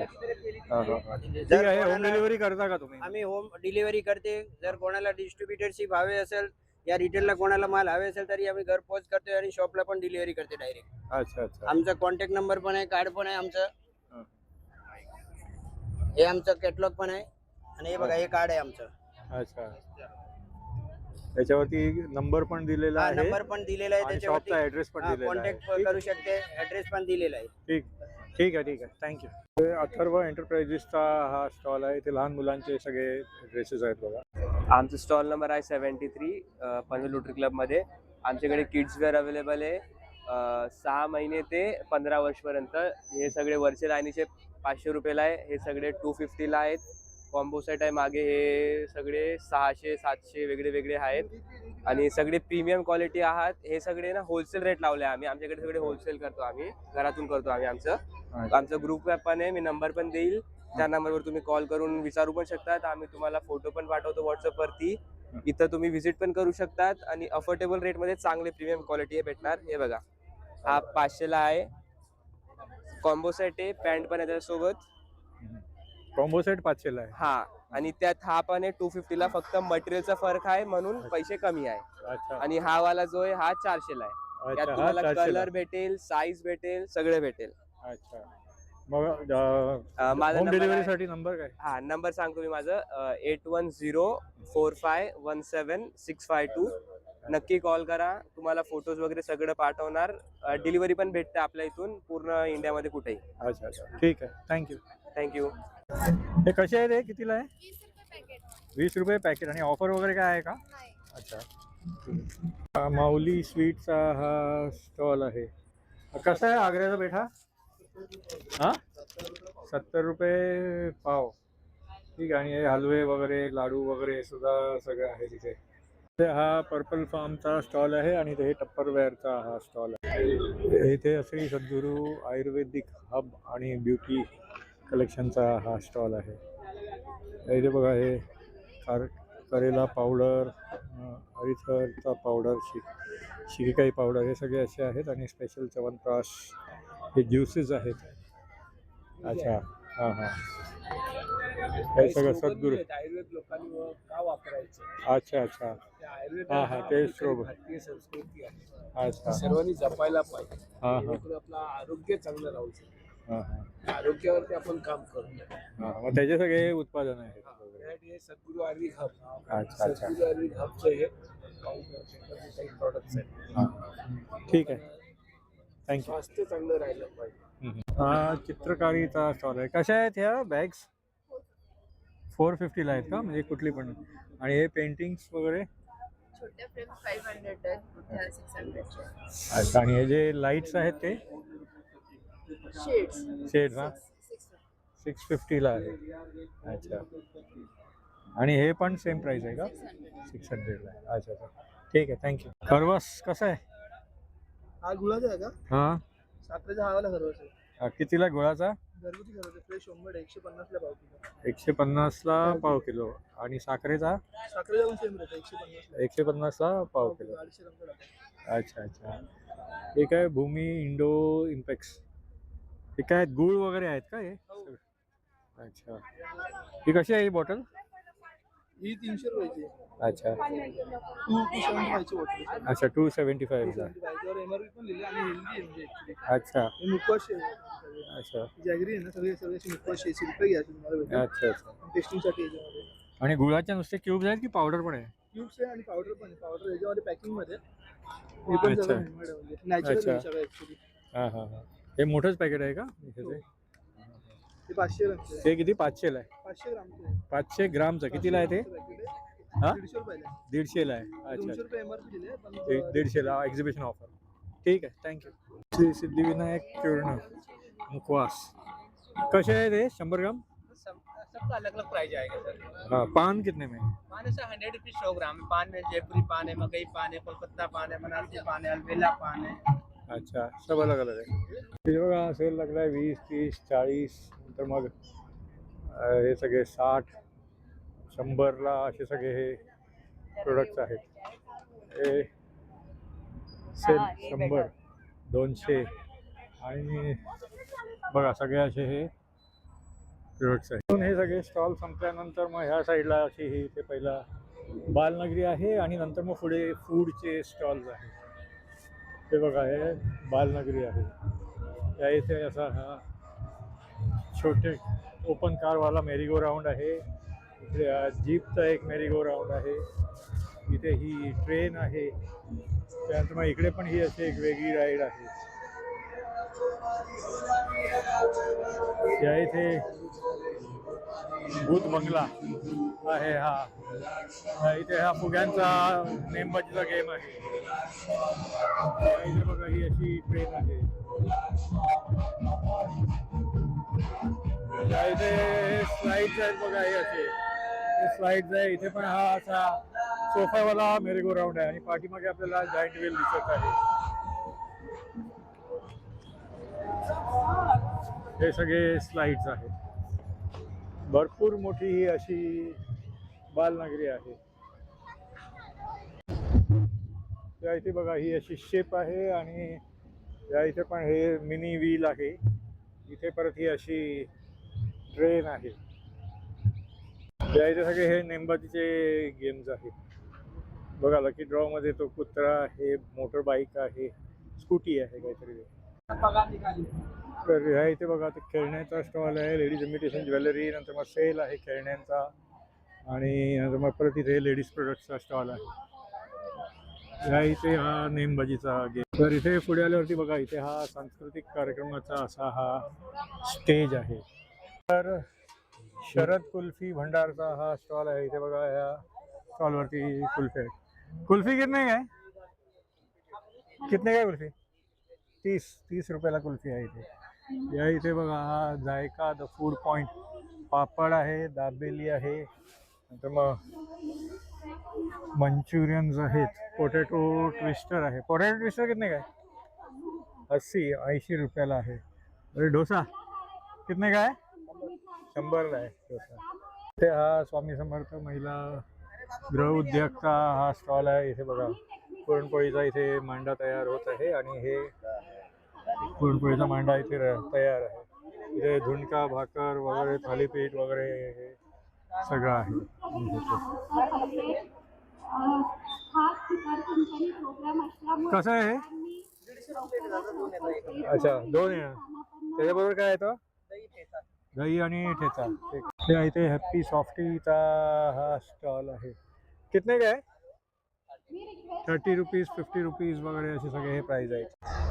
हा हा हा. ठीक जर आहे. होम कोणाला- डिलिव्हरी करता का तुम्ही? आम्ही होम डिलिव्हरी करते. जर कोणाला डिस्ट्रीब्युटरशिप हवे असेल या रिटेलला कोणाला माल हवे असेल तरी आम्ही घर पोच करतो आणि शॉपला पण डिलिव्हरी करते डायरेक्ट. अच्छा अच्छा. आमचा कॉन्टॅक्ट नंबर पण आहे, कार्ड पण आहे आमचं. हा. हे आमचं कॅटलॉग पण आहे आणि हे बघा, हे कार्ड आहे आमचं. अच्छा. त्याच्यावरती नंबर पण दिलेला हा, आहे नंबर पण दिलेला आहे आणि त्याच्यावरती. शॉपचा ऍड्रेस पण दिलेला आहे. कॉन्टॅक्ट करू शकते, ऍड्रेस पण दिलेला आहे. ठीक ठीक आहे. ठीक आहे. थँक्यू. अथर्व एंटरप्राइजेसचा हा स्टॉल आहे. इथे लहान मुलांचे सगळे ड्रेसेस आहेत बघा. आमचा स्टॉल नंबर आहे 73 पनवेल रोटरी क्लबमध्ये. आमच्याकडे किड्सवेअर अवेलेबल आहे 6 महिने ते 15 वर्षपर्यंत. हे सगळे वरचे लाईनीचे 500 रुपयाला आहे, हे सगळे 250ला आहेत. कॉम्बो सेट आहे मागे, हे सगळे 600 700 वेगळे वेगळे आहेत आणि सगळे प्रीमियम क्वालिटी आहात. हे सगळे ना होलसेल रेट लावले आम्ही. आमच्याकडे सगळे होलसेल करतो आम्ही, घरातून करतो आम्ही. आमचं ग्रुप पण आहे, मी नंबर पण देईल. त्या नंबरवर तुम्ही कॉल करून विचारू पण शकतात. आम्ही तुम्हाला फोटो पण पाठवतो व्हॉट्सअपवरती. इथं तुम्ही व्हिजिट पण करू शकतात आणि अफोर्डेबल रेटमध्ये चांगले प्रीमियम क्वालिटी भेटणार. हे बघा, हा 500ला आहे, कॉम्बो सेट आहे, पॅन्ट पण आहे त्याच्यासोबत. कॉम्बो सेट 500ला आहे. हा, आणि त्यात हा पण आहे 250ला. फक्त मटेरियलचा फरक आहे म्हणून पैसे कमी आहे. अच्छा आणि हा वाला जो आहे हा 400ला आहे. त्यात अच्छा. हा तुम्हाला 400 ला. कलर भेटेल, साईज भेटेल, सगळे भेटेल. अच्छा. मग माझा होम नंबर डिलिव्हरी आहे- साठी नंबर काय? हा, नंबर सांगतो मी माझं 8104517652. नक्की कॉल करा, तुम्हाला फोटोज वगैरे सगळं पाठवणार. डिलिव्हरी पण भेटते आपल्या इथून पूर्ण इंडियामध्ये कुठेही. अच्छा अच्छा. ठीक आहे. थँक्यू. थँक्यू. हे कसे आहे? ते कितीला आहे? 20 रुपये पॅकेट. आणि ऑफर वगैरे काय आहे का? अच्छा. हा माऊली स्वीटचा हा स्टॉल आहे. कसा आहे आग्र्याचा पेठा? हा 70 रुपये पाव. ठीक आहे. आणि हे हलवे वगैरे, लाडू वगैरे सुद्धा सगळं आहे तिथे. हा पर्पल फार्मचा स्टॉल आहे आणि हे टप्परवेअरचा हा स्टॉल आहे. इथे श्री सद्गुरू आयुर्वेदिक हब आणि ब्युटी कलेक्शनचा हा स्टॉल आहे. इथे बघा, हे करेला पावडर, हरिथरचा पावडर, शिकेकाई पावडर, हे सगळे असे आहेत. आणि स्पेशल च्यवनप्राश, हे ज्युसेस आहेत. अच्छा. हां हां. हे सगळं सद्गुरू. आयुर्वेद लोकांनी का वापरायचं? अच्छा अच्छा. हां हां. ते स्ट्रोब. भारतीय संस्कृती आहे, अच्छा. सर्वांनी जपायला पाहिजे. हां हां. जेणेकरून आपलं आरोग्य चांगलं राहू शकतं. हां हां. आरोग्यावरती आपण काम करतो. हां, मग त्याचे सगळे उत्पादन आहेत. व्हरायटी आहे सद्गुरू आयुर्वेदिक हब. अच्छा अच्छा सद्गुरू आयुर्वेदिक हबचं हे काही प्रॉडक्ट्स आहेत. हां ठीक आहे थँक्यू. स्वास्थ्य चांगलं राहिलं पाहिजे. हा चित्रकारीचा स्टॉल आहे. कशा आहेत ह्या बॅग्स? 450ला आहेत का म्हणजे कुठली पण? आणि हे पेंटिंग्स वगैरे? छोट्या फ्रेम 500 आहेत, मोठ्या 600 अच्छा आणि हे जे लाईट्स आहेत ते शेड्स हां 650ला आहे. अच्छा आणि हे पण सेम प्राइस आहे का? 600ला आहे. अच्छा अच्छा ठीक आहे थँक्यू. खरवस कसं आहे? हा गुळाचा आहे का? हां साखरेचा हवाला खरवस आहे. कितीला गुळाचा? घरगुती खरवस आहे. फ्रेश होममेड 150 ला पाव किलो. 150ला पाव किलो. आणि साखरेचा? साखरेचा पण सेम रेट 150 ला. 150ला पाव किलो. 250 ग्रामचा डबा. अच्छा अच्छा हे काय भूमी इंडो इम्पॅक्स हे काय गुळ वगैरे आहेत का हे? अच्छा ही कशी आहे ही बॉटल? ही 300 रुपयाची आहे. अच्छा 275 ची बॉटल. अच्छा 275 ला. त्याच्यावर एमआरपी पण लिहिली आणि हेल्दी आहे म्हणजे ऍक्च्युली. अच्छा हे मुखवास आहे. अच्छा जॅगरी आहे ना सगळे सगळे मुखवास 80 रुपये घ्यायचे तुम्हाला भेटेल. अच्छा अच्छा टेस्टिंगसाठी याच्यामध्ये. आणि गुळाच्या नुसते क्यूब्स आहेत की पावडर पण आहे? क्यूब्स आहे आणि पावडर पण आहे. पावडर याच्यामध्ये पॅकिंग मध्ये हे पण अच्छा. सगळं homemade आहे म्हणजे नॅचरल अच्छा. आहे सगळं ऍक्च्युली. हां हां हां हे मोठंच पॅकेट आहे का इथे? हे 500 ग्रामचं आहे. ते किती? 500ला आहे? 500 ग्रामचं आहे. 500 ग्रामचं कितीला आहे ते? 500 हां 150 रुपयाला आहे. 150ला आहे. 200 अच्छा रुपये एमआरपी दिले पण 150ला एक्झिबिशन ऑफर. ठीक आहे थँक्यू. श्री सिद्धिविनायक चूर्ण मुखवास कसे आहे ते? 100 ग्राम? सबका अलग अलग प्राइस आएगा सर. हाँ पान कितने में? पान है सर 100 रुपीज 100 ग्राम. पान में जयपुरी पान है, मकई पान है, कोलकाता पान है, बनारसी पान है, अलबेला पान है. अच्छा सब अलग अलग आहे. हे बघा सेल लागलाय 20, 30, 40 नंतर मग हे सगळे 60, 100ला असे सगळे हे प्रोडक्ट्स आहेत. हे सेल 100, 200 आणि बघा सगळे असे हे प्रोडक्ट्स आहेत. हे सगळे स्टॉल संपल्यानंतर मग ह्या साईडला अशी ही इथे पहिला बालनगरी आहे आणि नंतर मग पुढे फूडचे स्टॉल्स आहेत. हे बघा हे बालनगरी आहे. त्या इथे असा हा छोटे ओपन कारवाला मेरी गो राऊंड आहे. इथे जीपचा एक मेरी गो राऊंड आहे. इथे ही ट्रेन आहे. त्यानंतर मग इकडे पण ही अशी एक वेगळी राईड आहे. या इथे भूत बंगला आहे. हा इथे हा फुग्यांचा नेमबाजीचा गेम आहे. इथे बघा ही अशी ट्रेन आहे. इथे स्लाइड्स आहेत बघा हे असे स्लाइड्स आहे. इथे पण हा असा सोफावाला मेरी गो राऊंड आहे आणि पाठीमागे आपल्याला जायंट व्हील दिसत आहे. हे सगळे स्लाइड्स आहेत. भरपूर मोठी ही अशी बालनगरी आहे. या इथे बघा ही अशी शेप आहे आणि या इथे पण हे मिनी व्हील आहे. इथे परत ही अशी ट्रेन आहे. या इथे सगळे हे नेमबाजीचे गेम्स आहेत. बघा लकी ड्रॉ मध्ये तो कुत्रा आहे, मोटर बाईक आहे, स्कूटी आहे काहीतरी. तर ह्या इथे बघा ते खेळण्याचा स्टॉल आहे. Ladies imitation jewellery. नंतर मग सेल आहे खेळण्यांचा आणि नंतर मग परत इथे लेडीज प्रोडक्टचा स्टॉल आहे. ह्या इथे हा नेमबाजीचा गेम. तर इथे पुढे आल्यावरती बघा इथे हा सांस्कृतिक कार्यक्रमाचा असा हा स्टेज आहे. तर शरद कुल्फी भंडारचा हा स्टॉल आहे. इथे बघा ह्या स्टॉलवरती कुल्फी आहे. कुल्फी कितने काय? कितने काय कुल्फी? 30 रुपयाला कुल्फी आहे इथे. या इथे बघा हा जायका द फूड पॉइंट. पापड आहे, दाबेली आहे, नंतर मग मंचुरियन्स आहेत, पोटॅटो ट्विस्टर आहे. पोटॅटो ट्विस्टर कितने काय? 80 रुपयाला आहे. अरे डोसा कितने काय? 100ला आहे डोसा. इथे हा स्वामी समर्थ महिला गृह उद्योगचा हा स्टॉल आहे. इथे बघा पुरणपोळीचा इथे मांडा तयार होत आहे आणि हे पुरणपोळीचा मांडा इथे तयार आहे. इथे झुणका भाकर वगैरे थालीपीठ वगैरे हे सगळं आहे. कसं आहे हे? अच्छा 2 आहे. त्याच्याबरोबर काय येतं? दही आणि ठेचा. हे इथे हॅप्पी सॉफ्टीचा हा स्टॉल आहे. कितने का आहे? 30 रुपीज 50 रुपीज वगैरे असे सगळे हे प्राइस आहेत.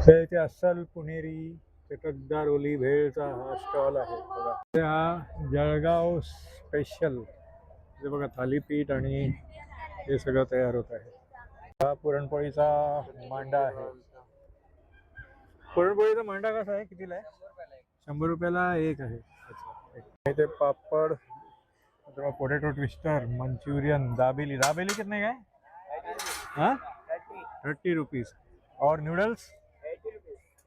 तर इथे अस्सल पुणेरी चटकदार ओली भेळचा हा स्टॉल आहे बघा. ते हा जळगाव स्पेशल हे बघा थालीपीठ आणि हे सगळं तयार होत आहे. हा पुरणपोळीचा मांडा आहे. पुरणपोळीचा मांडा कसा आहे, कितीला आहे? 100 रुपयाला एक आहे. अच्छा, इथे papad, potato twister, Manchurian, dabeli. Dabeli कितने का है? हाँ 30 रुपीज. और नूडल्स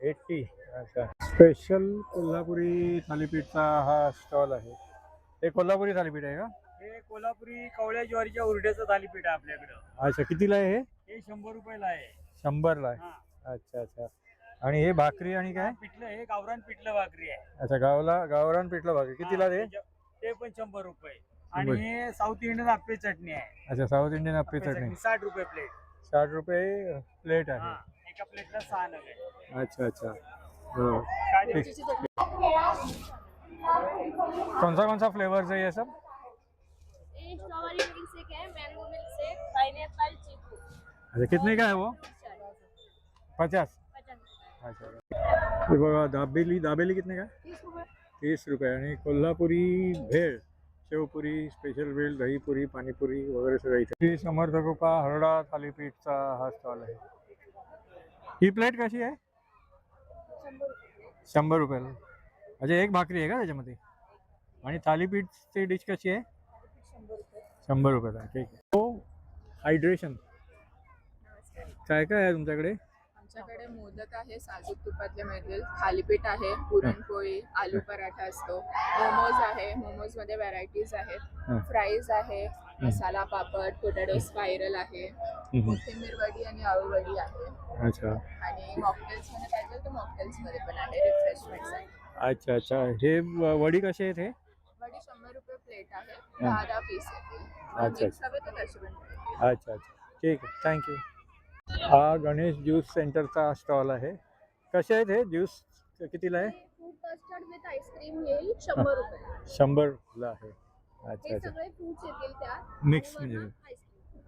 80. अच्छा, स्पेशल कोल्हापुरी थालीपीठचा हा स्टॉल आहे. हे कोल्हापुरी थालीपीठ आहे का? हे कोल्हापुरी कवळ्या ज्वारीच्या उरड्याचं थालीपीठ आहे आपल्याकडं. अच्छा, कितीला आहे हे? हे 100 रुपयाला आहे. 100ला आहे. अच्छा अच्छा. आणि हे भाकरी आणि काय? पिठलं, हे गावरान पिठलं भाकरी आहे. अच्छा, गावरान पिठलं भाकरी कितीला ते? ते पण 100 रुपये. आणि हे साऊथ इंडियन आप्पे चटणी आहे. अच्छा, साऊथ इंडियन आप्पे चटणी 60 रुपये प्लेट. 60 रुपये प्लेट आहे. एका प्लेटला 6 नग आहे. अच्छा अच्छा. कौन सा फ्लेवर्स है ये सब? स्ट्रॉबेरी मिल्क शेक है, मैंगो मिल्क शेक, पाइनएप्पल, चीकू। अच्छा, कितने का है वो? 50. अच्छा, हे बघा दाबेली. दाबेली कितने का? 30 रुपये. आणि कोल्हापुरी भेळ, शेवपुरी, स्पेशल भेळ, दहीपुरी, पाणीपुरी वगैरे सगळं इथे. श्री समर्थ कृपा हरडा थालीपीठचा हा स्टॉल आहे. ही प्लेट कशी आहे? 100 रुपयाला. अच्छा, एक भाकरी आहे का त्याच्यामध्ये? आणि थालीपीठची डिश कशी आहे? 100 रुपयाला. ठीक आहे. हो, हायड्रेशन काय काय आहे तुमच्याकडे? आमच्याकडे मोदक आहे, साजूक तुपातले मिळतील, थालीपीठ आहे, पुरणपोळी, आलू पराठा असतो, मोमोज आहे, मोमोज मध्ये व्हरायटीज आहेत, फ्राईज आहे, मसाला पापड, पोटॅटो स्पायरल आहे, कोथिंबीर वडी आणि आळू वडी आहे. अच्छा. आणि मॉकटेल्स मध्ये पाहिजे तर मॉकटेल्स मध्ये पण आहे, रिफ्रेशमेंट्स आहे. अच्छा अच्छा. हे वडी कसे आहेत? हे वडी 100 रुपये प्लेट आहे, 10 पीस येतील. अच्छा. मिक्स हवे तर तसे पण. अच्छा अच्छा, ठीक आहे, थँक्यू. हा गणेश ज्यूस सेंटरचा स्टॉल आहे. कसे आहेत हे ज्यूस? कितीला आहे? फ्रूट कस्टर्ड विथ आईस्क्रीम येईल 100 रुपये. 100ला आहे. अच्छा हे अच्छा. सगळे फ्रूट्स येतील त्यात. मिक्स म्हणजे.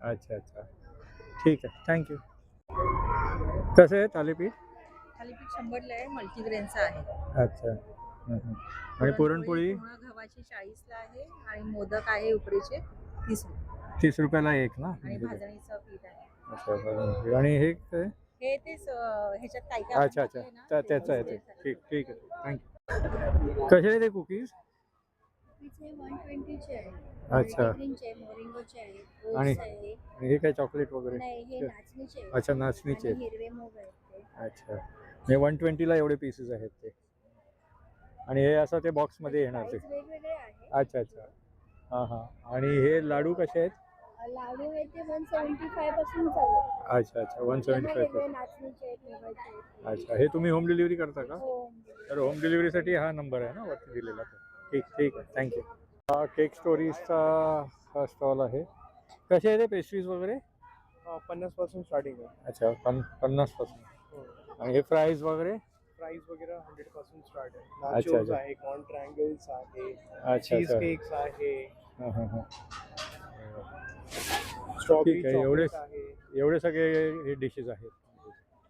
अच्छा अच्छा, ठीक आहे, थँक्यू. कसं आहे थालीपीठ? थालीपीठ 100ला आहे, मल्टीग्रेनचं आहे. अच्छा. आणि पुरणपोळी? गव्हाची 40ला आहे आणि मोदक आहे उकडीचे 30 रुपये. 30 रुपयाला एक ना? आणि भाजणीचं पीठ आहे. अच्छा. आणि हे काय? हे तेच ह्याच्यात काय काय अच्छा अच्छा, त्याचं आहे ते. ठीक ठीक आहे, थँक्यू. कसे आहे ते कुकीज? 120 चे आहे. अच्छा. ग्रीनचे आहे, मोरिंगोचे आहे, आणि ओट्स आहे. हे काय चॉकलेट वगैरे? नाही, हे नाचणीचे आहे. अच्छा, नाचणीचे. आणि हिरवे मूग आहेत ते. अच्छा. हे 120ला एवढे पीसेस आहेत ते. आणि हे असं ते बॉक्समध्ये येणार ते? प्राइस वेगवेगळे आहे. अच्छा अच्छा. हां हां. आणि हे लाडू कसे आहेत? लाडू आहे ते 175 पासून चालू आहे. अच्छा अच्छा, 175. वेगवेगळे नाचणीचे आहेत, मुगाचे आहेत. अच्छा. हे तुम्ही होम डिलिव्हरी करता का? हो. तर होम डिलिव्हरीसाठी हा नंबर आहे ना वरती दिलेला? ठीक ठीक आहे, थँक्यू. हा केक स्टोरीजचा हा स्टॉल आहे. कसे आहे ते पेस्ट्रीज वगैरे? 50 पासून स्टार्टिंग आहे. अच्छा, 50 पासून. आणि हे फ्राईज वगैरे? प्राइस वगैरे 100 पासून स्टार्ट आहे. अच्छा, नाचोस अच्छा. आहे, कॉर्न ट्रायंगल्स आहे, अच्छा चीज अच्छा. केक्स आहे, हां हां हां. स्ट्रॉबेरी ठीक आहे, एवढे चॉकलेट आहे. एवढे सगळे हे डिशेस आहेत.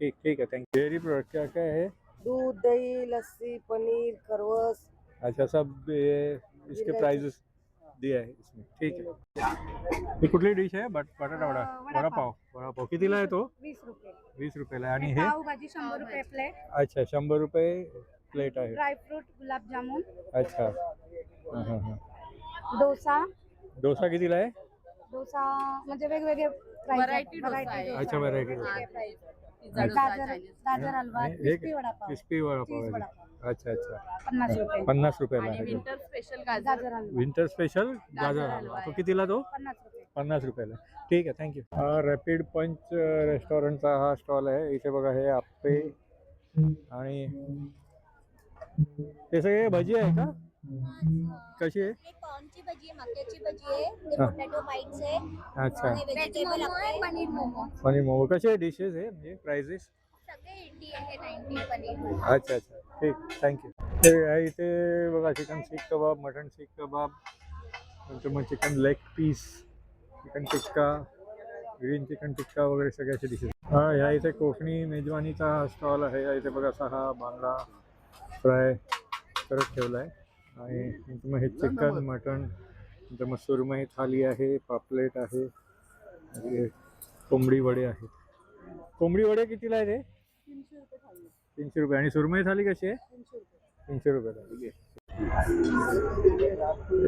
ठीक ठीक है, थैंक यू। डेयरी प्रोडक्ट क्या क्या है? दूध, दही, लस्सी, पनीर, खरवस। अच्छा, सब ये इसके प्राइजेस दिए आहे इसमें, ठीक है। ही कुठली डिश आहे? बटाटा वडा, वडापाव कितीला आहे तो? 20 रुपये. 20 रुपयाला आहे. आणि हे? पावभाजी 100 रुपये प्लेट. अच्छा, 100 रुपये प्लेट आहे. ड्रायफ्रूट, गुलाबजामुन. अच्छा. हां हां हां. डोसा. डोसा कितीला आहे? डोसा म्हणजे वेगवेगळे Variety डोसा आहे. अच्छा, व्हरायटी. गाजर हलवा, आणि क्रिस्पी वडापाव. क्रिस्पी वडापाव चीज आहे. वडापाव. अच्छा अच्छा, 50 रुपये. 50 रुपयाला आणि आहे. विंटर स्पेशल गाजर गाजर हलवा विंटर स्पेशल गाजर गाजर हलवा, हलवा तो आहे. कितीला तो? 50 रुपये. 50 रुपयाला. ठीक आहे, थँक्यू. हा रॅपिड पंच रेस्टॉरंटचा हा स्टॉल आहे. इथे बघा हे आप्पे आणि हे सगळे भजी आहे का? कशी आहे? कॉर्नची भजी आहे, मक्याची भजी आहे, ते हा. पोटॅटो बाईट्स आहे, अच्छा. आणि व्हेजिटेबल आहे, पनीर मोमो. आणि मोमो कसे डिशेस आहे म्हणजे प्राइजेस? सगळे 80 आहे, 90 पनीर. अच्छा अच्छा, ठीक, थँक्यू. ते इथे बघा चिकन सीख कबाब, मटन सीख कबाब, नंतर मग चिकन लेग पीस, चिकन टिक्का, ग्रीन चिकन टिक्का वगैरे सगळ्याचे डिशेस. हा ह्या इथे कोकणी मेजवानीचा हा स्टॉल आहे. या इथे बघा असा हा बांगडा फ्राय करत ठेवला आहे. आणि नंतर मग हे चिकन मटन, नंतर मग सुरमई थाली आहे, पापलेट आहे, आणि कोंबडी वडे आहेत. कोंबडी वडे कितीला आहे ते? 300 रुपये. आणि सुरमई थाली कशी आहे? 300 रुपये.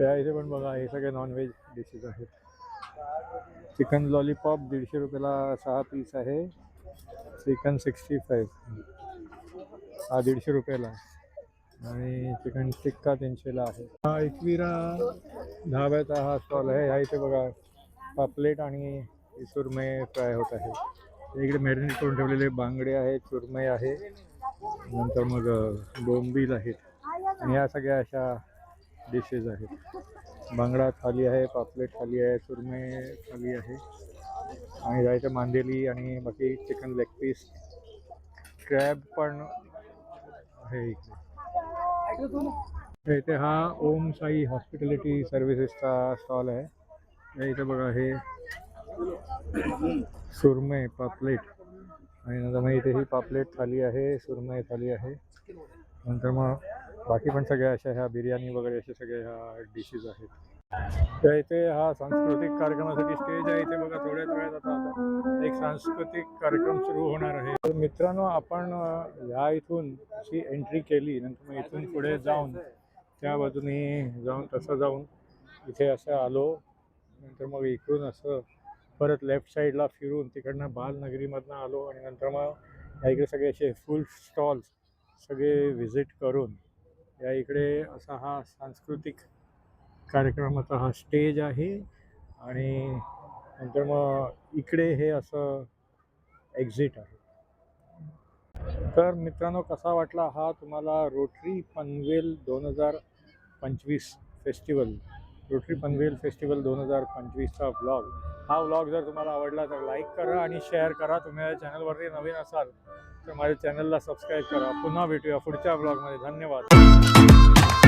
या इथे पण बघा हे सगळे नॉनव्हेज डिशेस आहेत. चिकन लॉलीपॉप 150 रुपयाला 6 पीस आहे. चिकन 65 हा 150 रुपयाला. आणि चिकन टिक्का 300ला आहे. हा एकविरा ढाब्याचा हा स्टॉल आहे. ह्या इथे बघा पापलेट आणि सुरमई फ्राय होत आहे. इकडे मॅरिनेट करून ठेवलेले बांगडे आहेत, सुरमई आहे, नंतर मग बोंबील आहेत. आणि ह्या सगळ्या अशा डिशेस आहेत. बांगडा थाली आहे, पापलेट थाली आहे, सुरमई थाली आहे, आणि जायचं मांदेली आणि बाकी चिकन लेग पीस, क्रॅब पण आहे इकडे. इथे हा ओम साई हॉस्पिटॅलिटी सर्व्हिसेसचा स्टॉल आहे. या इथे बघा हे सुरमई पापलेट, आणि नंतर मग इथे ही पापलेट थाली आहे, सुरमई थाली आहे, नंतर मग बाकी पण सगळ्या अशा ह्या बिर्याणी वगैरे अशा सगळ्या ह्या डिशेस आहेत. त्या इथे हा सांस्कृतिक कार्यक्रमासाठी स्टेज आहे. इथे बघा थोड्याच वेळात आता एक सांस्कृतिक कार्यक्रम सुरू होणार आहे. तर मित्रांनो, आपण ह्या इथून अशी एंट्री केली, नंतर मग इथून पुढे जाऊन त्या बाजूने जाऊन तसं जाऊन इथे असं आलो, नंतर मग इकडून असं परत लेफ्ट साईडला फिरून तिकडनं बालनगरीमधनं आलो, आणि नंतर मग या इकडे सगळे असे फुल स्टॉल्स सगळे व्हिजिट करून या इकडे असा हा सांस्कृतिक कार्यक्रमाचा हा स्टेज आहे. आणि नंतर मग इकडे हे असं एक्झिट आहे. तर मित्रांनो, कसा वाटला हा तुम्हाला Rotary Panvel 2025 festival, Rotary Panvel festival 2025चा व्लॉग. हा व्लॉग जर तुम्हाला आवडला तर लाईक करा आणि शेअर करा. तुम्ही या चॅनलवरती नवीन असाल तर माझ्या चॅनलला सबस्क्राईब करा. पुन्हा भेटूया पुढच्या व्लॉगमध्ये. धन्यवाद.